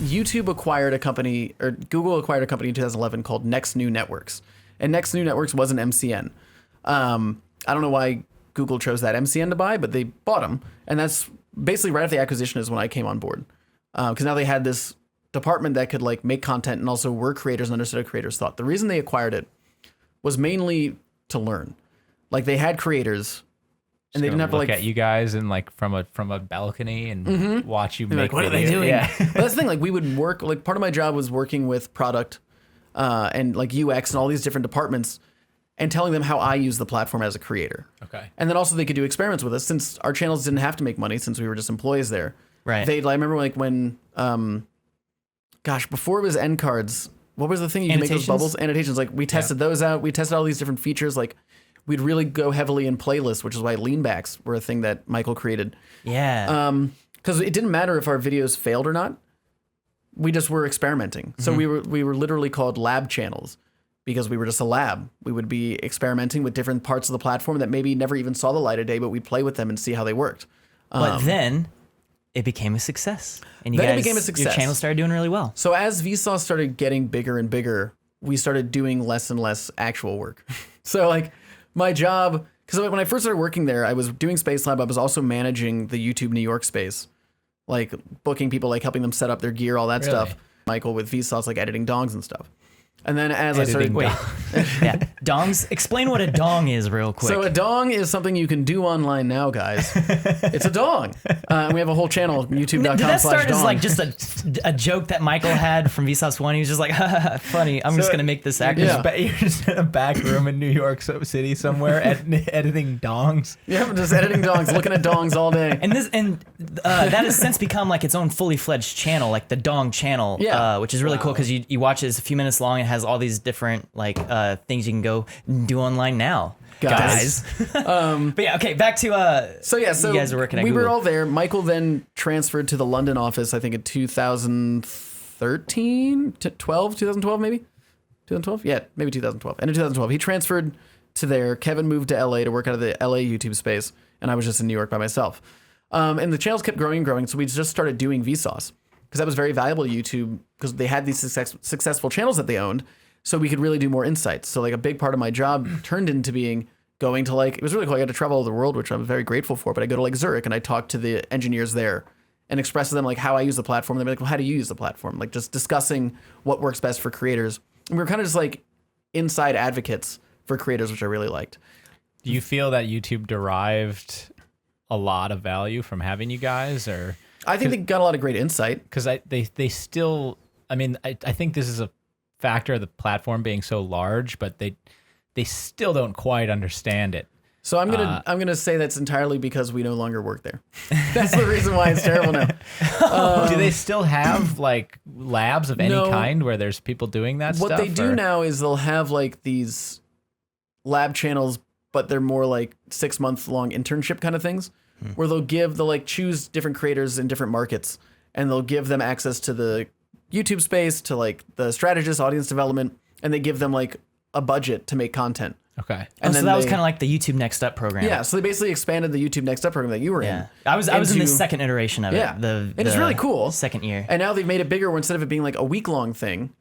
YouTube acquired a company, or Google acquired a company in 2011 called Next New Networks. And Next New Networks was an MCN. I don't know why Google chose that MCN to buy, but they bought them. And that's basically right after the acquisition is when I came on board. Because now they had this department that could like make content and also were creators and understood what creators thought. The reason they acquired it was mainly to learn. Like they had creators and they didn't have to look at you guys and like from a balcony and watch you make like, what videos. are they doing? Yeah. But that's the thing, like we would work, like part of my job was working with product and like UX and all these different departments and telling them how I use the platform as a creator. Okay. And then also they could do experiments with us since our channels didn't have to make money since we were just employees there. Right. I remember like when, before it was end cards, what was the thing you could make those bubbles? Annotations. Like we tested those out. We tested all these different features. Like we'd really go heavily in playlists, which is why leanbacks were a thing that Michael created. Yeah. Because it didn't matter if our videos failed or not. We just were experimenting. So we were literally called lab channels because we were just a lab. We would be experimenting with different parts of the platform that maybe never even saw the light of day, but we'd play with them and see how they worked. But then it became a success. And it became a success. Your channel started doing really well. So as VSauce started getting bigger and bigger, we started doing less and less actual work. So like my job, because when I first started working there, I was doing Space Lab. I was also managing the YouTube New York space, like booking people, like helping them set up their gear, all that stuff. Michael with VSauce, like editing dongs and stuff. And then as I started... Dongs. Explain what a dong is real quick. So a dong is something you can do online now, guys. It's a dong. We have a whole channel, youtube.com/dong. Did that start as like just a joke that Michael had from VSauce 1? He was just like, funny, I'm just going to make this actor. Yeah. You're just in a back room in New York City somewhere editing dongs. Yeah, I'm just editing dongs, looking at dongs all day. And that has since become like its own fully fledged channel, like the Dong channel, which is really cool because you watch it, it's a few minutes long. It has all these different like things you can go do online now, guys. But yeah, okay, back to so you guys were working at Google. We were all there. Michael then transferred to the London office, I think in 2012 maybe 2012. Yeah, maybe 2012. And in 2012 he transferred to there. Kevin moved to LA to work out of the LA YouTube space, and I was just in New York by myself. And the channels kept growing and growing, so we just started doing VSauce because that was very valuable to YouTube because they had these successful channels that they owned. So we could really do more insights. So like a big part of my job turned into going to like, it was really cool. I got to travel all over the world, which I'm very grateful for, but I go to like Zurich and I talk to the engineers there and express to them like how I use the platform. They're like, well, how do you use the platform? Like just discussing what works best for creators. And we were kind of just like inside advocates for creators, which I really liked. Do you feel that YouTube derived a lot of value from having you guys, or? I think they got a lot of great insight. Because they still, I mean, I think this is a factor of the platform being so large, but they still don't quite understand it. So I'm gonna say that's entirely because we no longer work there. That's the reason why it's terrible now. Do they still have like labs of any kind where there's people doing that stuff? What they do now is they'll have like these lab channels, but they're more like 6-month long internship kind of things, where they'll like choose different creators in different markets, and they'll give them access to the YouTube space, to like the strategist, audience development, and they give them like a budget to make content. Okay. And so that was kind of like the YouTube Next Up program. Yeah, so they basically expanded the YouTube Next Up program that you were in. I was in the second iteration of it. Yeah, and it's really cool. Second year. And now they've made it bigger where instead of it being like a week-long thing,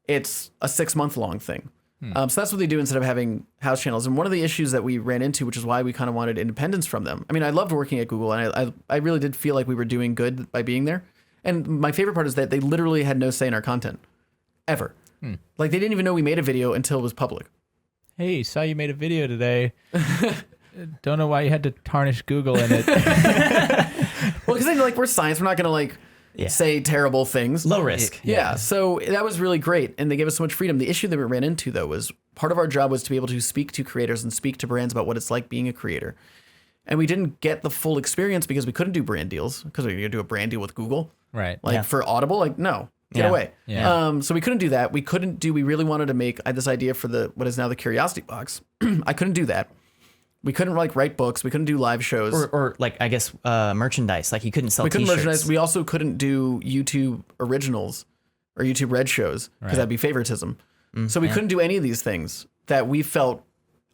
it's a 6-month-long thing. So that's what they do instead of having house channels. And one of the issues that we ran into, which is why we kind of wanted independence from them. I mean, I loved working at Google, and I really did feel like we were doing good by being there. And my favorite part is that they literally had no say in our content, ever. Like they didn't even know we made a video until it was public. Hey, saw you made a video today. Don't know why you had to tarnish Google in it. Well, because then like we're science, we're not gonna like say terrible things. Low risk. Yeah. So that was really great, and they gave us so much freedom. The issue that we ran into though was part of our job was to be able to speak to creators and speak to brands about what it's like being a creator. And we didn't get the full experience because we couldn't do brand deals because we were gonna do a brand deal with Google. Right. Like for Audible, like no. Get away. Yeah. So we couldn't do that. We really wanted to make this idea for what is now the Curiosity Box. I couldn't do that. We couldn't like write books. We couldn't do live shows. Or like, I guess, merchandise. Like you couldn't sell t-shirts. We couldn't merchandise. We also couldn't do YouTube originals or YouTube Red shows because that'd be favoritism. So we couldn't do any of these things that we felt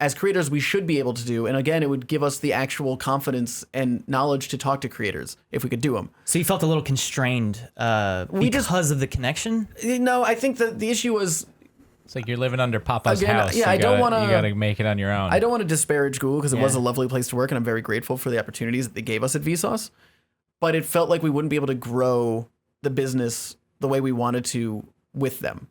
as creators we should be able to do. And again, it would give us the actual confidence and knowledge to talk to creators if we could do them. So you felt a little constrained because of the connection? No, I think that the issue was, It's like you're living under Papa's house. Yeah, I don't want to. You got to make it on your own. I don't want to disparage Google because it was a lovely place to work, and I'm very grateful for the opportunities that they gave us at VSauce. But it felt like we wouldn't be able to grow the business the way we wanted to with them,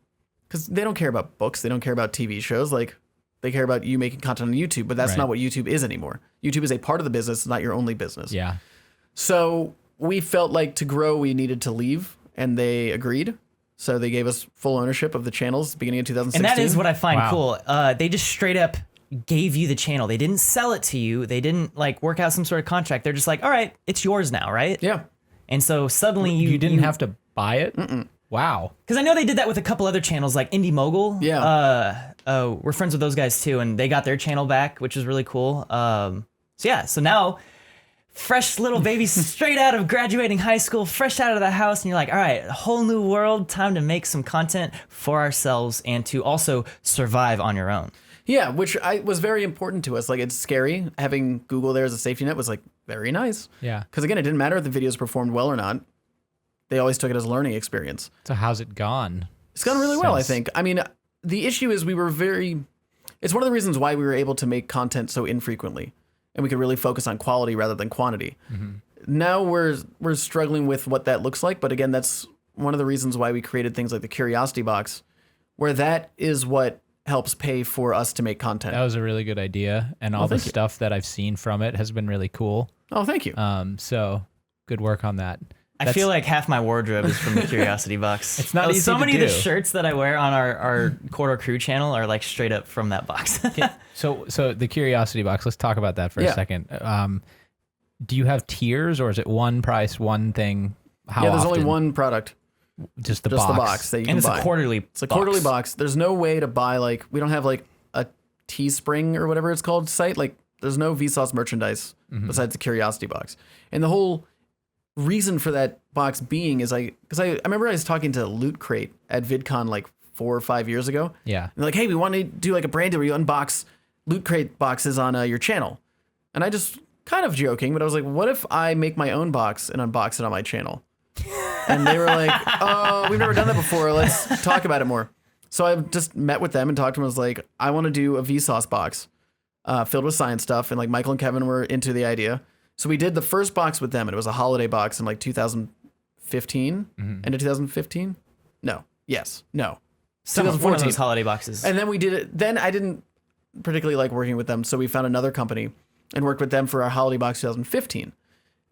because they don't care about books, they don't care about TV shows. Like, they care about you making content on YouTube, but that's not what YouTube is anymore. YouTube is a part of the business, it's not your only business. Yeah. So we felt like to grow, we needed to leave, and they agreed. So they gave us full ownership of the channels beginning of 2016. And that is what I find cool. They just straight up gave you the channel. They didn't sell it to you. They didn't like work out some sort of contract. They're just like, all right, it's yours now, right? Yeah. And so suddenly you didn't have to buy it? Wow. Because I know they did that with a couple other channels like Indie Mogul. Yeah. We're friends with those guys too, and they got their channel back, which was really cool. So now, fresh little baby straight out of graduating high school, fresh out of the house, and you're like, all right, a whole new world, time to make some content for ourselves and to also survive on your own. Yeah, which was very important to us. Like, it's scary. Having Google there as a safety net was like very nice. Yeah. Because again, it didn't matter if the videos performed well or not. They always took it as a learning experience. So how's it gone? It's gone really well, I think. I mean, the issue is it's one of the reasons why we were able to make content so infrequently, and we could really focus on quality rather than quantity. Now we're struggling with what that looks like, but again, that's one of the reasons why we created things like the Curiosity Box, where that is what helps pay for us to make content. That was a really good idea, and all the stuff that I've seen from it has been really cool. Oh, thank you. So good work on that. I feel like half my wardrobe is from the Curiosity Box. It's not easy so to many do. of the shirts that I wear on our Corridor Crew channel are like straight up from that box. So the Curiosity Box, let's talk about that for a second. Do you have tiers, or is it one price, one thing? How there's often? only one product. Just the the box that you can and it's buy. a quarterly It's a quarterly box. There's no way to buy, like, we don't have like a Teespring or whatever it's called site. Like, there's no VSauce merchandise besides the Curiosity Box. And the whole reason for that box being is I remember I was talking to Loot Crate at VidCon like 4 or 5 years ago. Yeah. And they're like, hey, we want to do like a brand deal where you unbox Loot Crate boxes on your channel. And I just kind of joking, but I was like, what if I make my own box and unbox it on my channel? And they were like, oh, we've never done that before. Let's talk about it more. So I just met with them and talked to them. I was like, I want to do a VSauce box filled with science stuff. And like Michael and Kevin were into the idea. So we did the first box with them, and it was a holiday box in like 2015. End of 2015? No. Yes. No. One of those holiday boxes. And then we did it. Then I didn't particularly like working with them, so we found another company and worked with them for our holiday box 2015.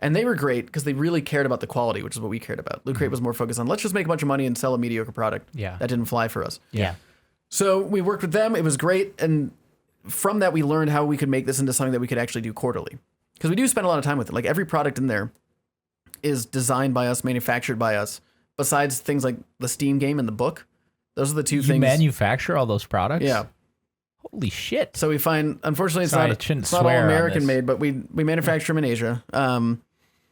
And they were great because they really cared about the quality, which is what we cared about. Loot Crate was more focused on let's just make a bunch of money and sell a mediocre product. Yeah. That didn't fly for us. Yeah. So we worked with them. It was great. And from that, we learned how we could make this into something that we could actually do quarterly. Because we do spend a lot of time with it. Like, every product in there is designed by us, manufactured by us, besides things like the Steam game and the book. Those are the two things. You manufacture all those products? Yeah. Holy shit. So we find, unfortunately, it's Sorry, not all American made, but we manufacture them in Asia.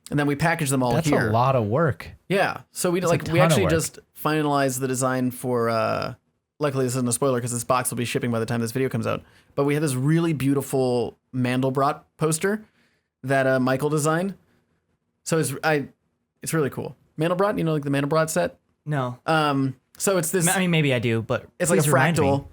And then we package them all That's here. That's a lot of work. Yeah. So we actually just finalized the design for, luckily this isn't a spoiler because this box will be shipping by the time this video comes out. But we had this really beautiful Mandelbrot poster that Michael designed. So it's really cool. Mandelbrot, you know, like the Mandelbrot set? No. So it's this. I mean, maybe I do, but it's like a please remind me. fractal.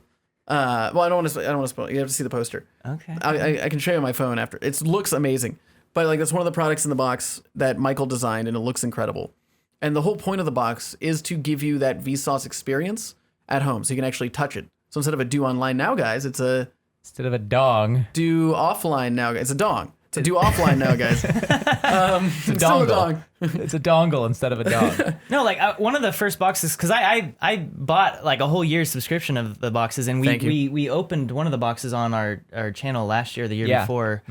Well, I don't want to spoil. You have to see the poster. Okay. I can show you on my phone after. It looks amazing. But like, that's one of the products in the box that Michael designed, and it looks incredible. And the whole point of the box is to give you that VSauce experience at home, so you can actually touch it. So instead of a do online now, guys, it's a instead of a dong, do offline now. It's a dong. It's a do offline now, guys. It's a still a dongle. dong. It's a dongle instead of a dong. No, like one of the first boxes, because I bought like a whole year's subscription of the boxes, and we opened one of the boxes on our channel last year, the year before.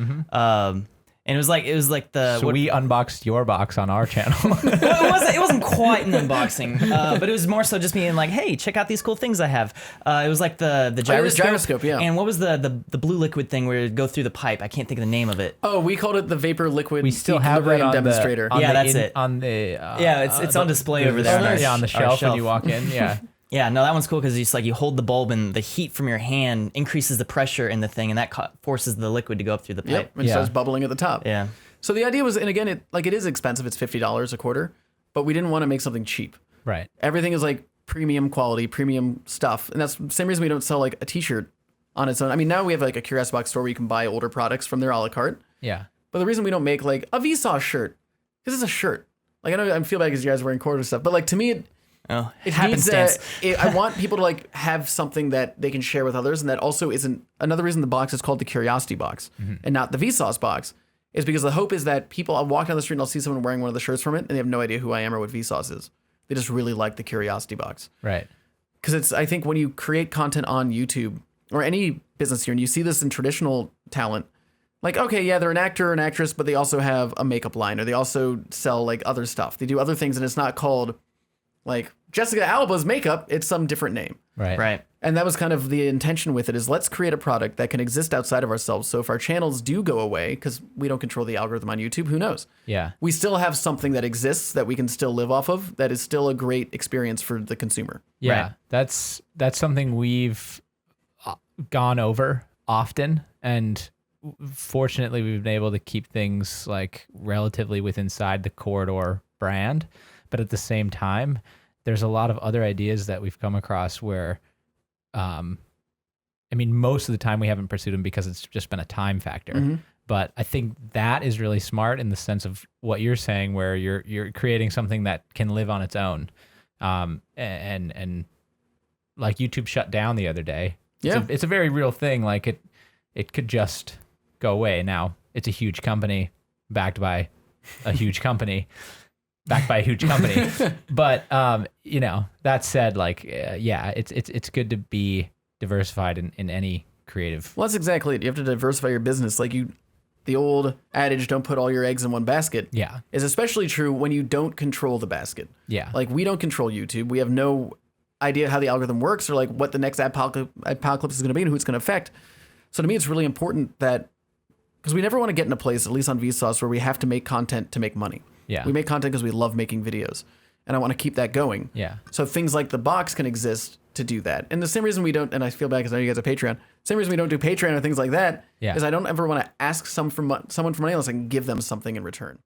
And it was like the. So we unboxed your box on our channel. Well, it wasn't quite an unboxing, but it was more so just being like, hey, check out these cool things I have. It was like the gyroscope. Yeah. And what was the blue liquid thing where it go through the pipe? I can't think of the name of it. Oh, we called it the vapor liquid. We still have it on demonstrator. The, on yeah, the that's it. On the it's on display over there. Yeah, on the shelf when you walk in. Yeah. Yeah, no, that one's cool because it's like you hold the bulb and the heat from your hand increases the pressure in the thing, and that forces the liquid to go up through the pipe. Yep, and it starts bubbling at the top. Yeah. So the idea was, and again, it is expensive. It's $50 a quarter, but we didn't want to make something cheap. Right. Everything is like premium quality, premium stuff, and that's the same reason we don't sell like a T-shirt on its own. I mean, now we have like a CuriosityBox store where you can buy older products from their a la carte. Yeah. But the reason we don't make like a VSauce shirt, because it's a shirt. Like I know I feel bad because you guys are wearing quarter stuff, but like to me, it needs happenstance. I want people to like have something that they can share with others, and that also isn't another reason the box is called the Curiosity Box and not the VSauce box. Is because the hope is that people, I'll walk down the street and I'll see someone wearing one of the shirts from it, and they have no idea who I am or what VSauce is. They just really like the Curiosity Box. Right. Because I think when you create content on YouTube or any business here, and you see this in traditional talent, like, okay, yeah, they're an actor or an actress, but they also have a makeup line, or they also sell like other stuff. They do other things, and it's not called like Jessica Alba's makeup. It's some different name. Right. Right. And that was kind of the intention with it, is let's create a product that can exist outside of ourselves. So if our channels do go away, because we don't control the algorithm on YouTube, who knows? Yeah. We still have something that exists that we can still live off of, that is still a great experience for the consumer. Yeah. Right. That's something we've gone over often, and fortunately we've been able to keep things like relatively within inside the corridor brand. But at the same time, there's a lot of other ideas that we've come across where, I mean, most of the time we haven't pursued them because it's just been a time factor. But I think that is really smart in the sense of what you're saying, where you're creating something that can live on its own. And like YouTube shut down the other day. Yeah. It's a very real thing. Like it could just go away. Now it's a huge company backed by a huge company. Backed by a huge company. But you know, that said, like yeah, it's good to be diversified in any creative. Well, that's exactly it. You have to diversify your business. Like the old adage, don't put all your eggs in one basket. Yeah. Is especially true when you don't control the basket. Yeah. Like we don't control YouTube. We have no idea how the algorithm works, or like what the next apocalypse is going to be and who it's going to affect. So to me, it's really important that, because we never want to get in a place, at least on VSauce, where we have to make content to make money. Yeah. We make content because we love making videos, and I want to keep that going. Yeah. So things like the box can exist to do that. And the same reason we don't, and I feel bad because I know you guys have Patreon, same reason we don't do Patreon or things like that, is I don't ever want to ask someone for money unless I can give them something in return.